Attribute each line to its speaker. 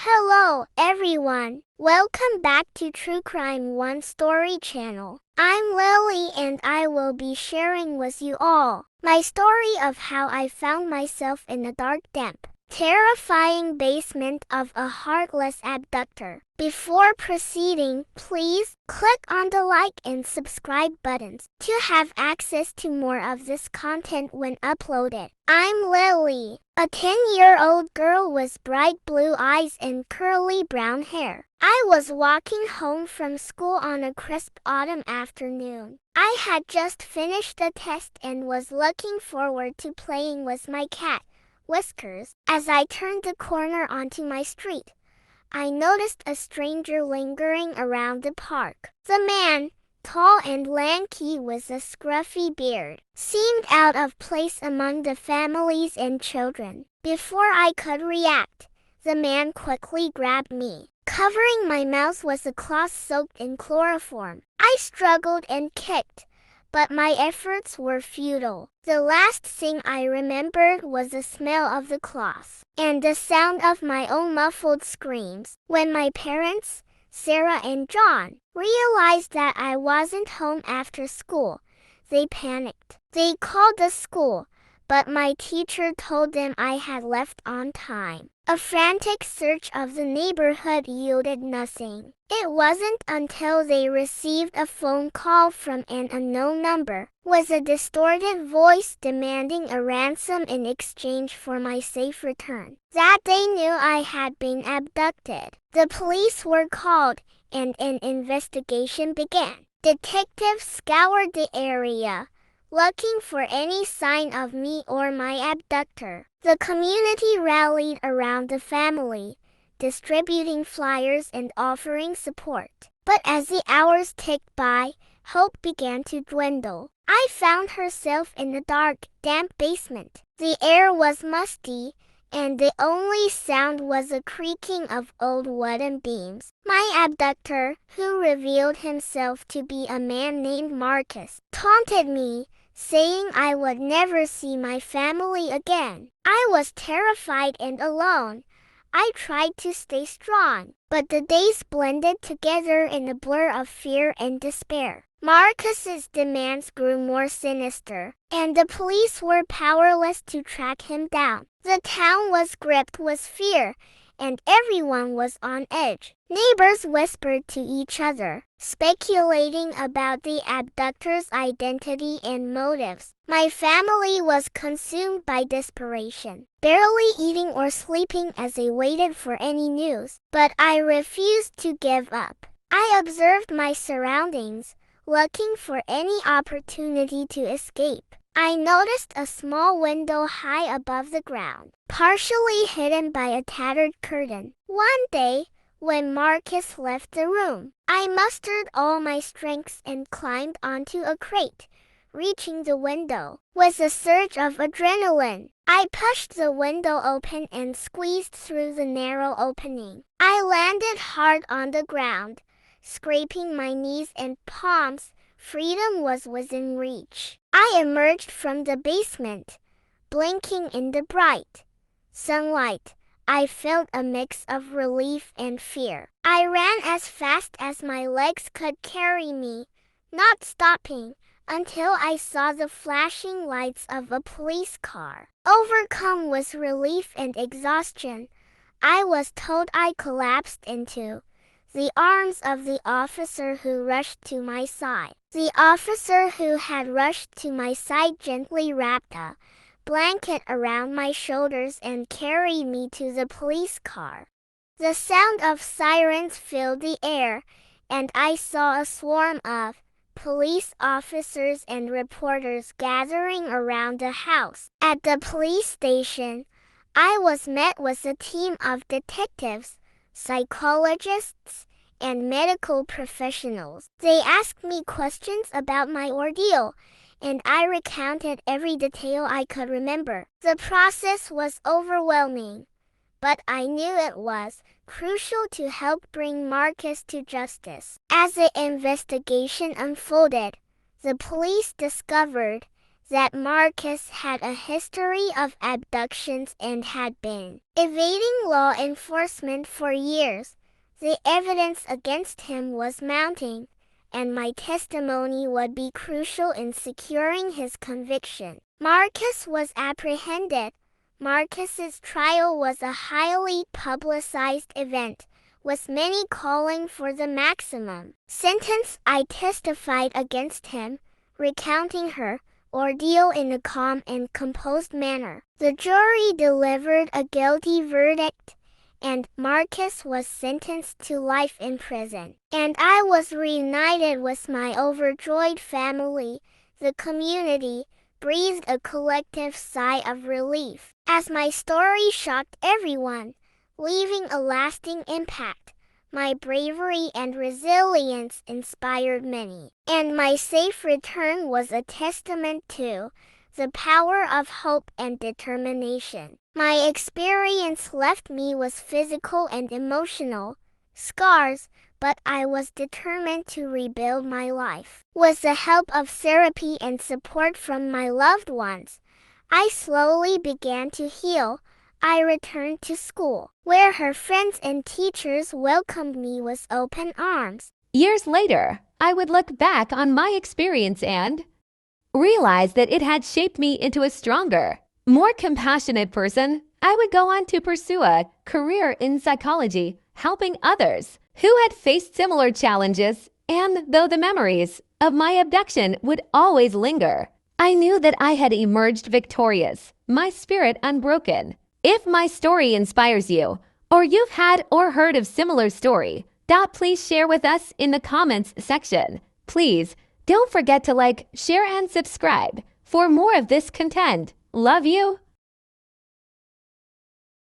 Speaker 1: Hello, everyone. Welcome back to True Crime One Story channel. I'm Lily and I will be sharing with you all my story of how I found myself in the dark, damp, terrifying basement of a heartless abductor. Before proceeding, please click on the like and subscribe buttons to have access to more of this content when uploaded. I'm Lily, a 10-year-old girl with bright blue eyes and curly brown hair. I was walking home from school on a crisp autumn afternoon. I had just finished a test and was looking forward to playing with my cat, Whiskers. As I turned the corner onto my street, I noticed a stranger lingering around the park. The man, tall and lanky with a scruffy beard, seemed out of place among the families and children. Before I could react, the man quickly grabbed me, covering my mouth with a cloth soaked in chloroform. I struggled and kicked, but my efforts were futile. The last thing I remembered was the smell of the cloth and the sound of my own muffled screams. When my parents, Sarah and John, realized that I wasn't home after school, they panicked. They called the school, but my teacher told them I had left on time. A frantic search of the neighborhood yielded nothing. It wasn't until they received a phone call from an unknown number, with a distorted voice demanding a ransom in exchange for my safe return, that they knew I had been abducted. The police were called, and an investigation began. Detectives scoured the area, looking for any sign of me or my abductor. The community rallied around the family, distributing flyers and offering support. But as the hours ticked by, hope began to dwindle. I found herself in the dark, damp basement. The air was musty, and the only sound was the creaking of old wooden beams. My abductor, who revealed himself to be a man named Marcus, taunted me, saying I would never see my family again. I was terrified and alone. I tried to stay strong, but the days blended together in a blur of fear and despair. Marcus's demands grew more sinister, and the police were powerless to track him down. The town was gripped with fear, and everyone was on edge. Neighbors whispered to each other, speculating about the abductor's identity and motives. My family was consumed by desperation, barely eating or sleeping as they waited for any news. But I refused to give up. I observed my surroundings, looking for any opportunity to escape. I noticed a small window high above the ground, partially hidden by a tattered curtain. One day, when Marcus left the room, I mustered all my strength and climbed onto a crate, reaching the window. With a surge of adrenaline, I pushed the window open and squeezed through the narrow opening. I landed hard on the ground, scraping my knees and palms. Freedom was within reach. I emerged from the basement, blinking in the bright sunlight. I felt a mix of relief and fear. I ran as fast as my legs could carry me, not stopping until I saw the flashing lights of a police car. Overcome with relief and exhaustion, I was told I collapsed into the arms of the officer who rushed to my side. The officer who had rushed to my side gently wrapped a blanket around my shoulders and carried me to the police car. The sound of sirens filled the air, and I saw a swarm of police officers and reporters gathering around the house. At the police station, I was met with a team of detectives, psychologists, and medical professionals. They asked me questions about my ordeal, and I recounted every detail I could remember. The process was overwhelming, but I knew it was crucial to help bring Marcus to justice. As the investigation unfolded, the police discovered that Marcus had a history of abductions and had been evading law enforcement for years. The evidence against him was mounting, and my testimony would be crucial in securing his conviction. Marcus was apprehended. Marcus's trial was a highly publicized event, with many calling for the maximum sentence. I testified against him, recounting her ordeal in a calm and composed manner. The jury delivered a guilty verdict, and Marcus was sentenced to life in prison. And I was reunited with my overjoyed family. The community breathed a collective sigh of relief, as my story shocked everyone, leaving a lasting impact. My bravery and resilience inspired many, and my safe return was a testament to the power of hope and determination. My experience left me with physical and emotional scars, but I was determined to rebuild my life. With the help of therapy and support from my loved ones, I slowly began to heal. I returned to school, where her friends and teachers welcomed me with open arms.
Speaker 2: Years later, I would look back on my experience and realize that it had shaped me into a stronger, more compassionate person. I would go on to pursue a career in psychology, helping others who had faced similar challenges. And though the memories of my abduction would always linger, I knew that I had emerged victorious, my spirit unbroken. If my story inspires you, or you've had or heard of similar story, please share with us in the comments section. Please don't forget to like, share, and subscribe for more of this content. Love you!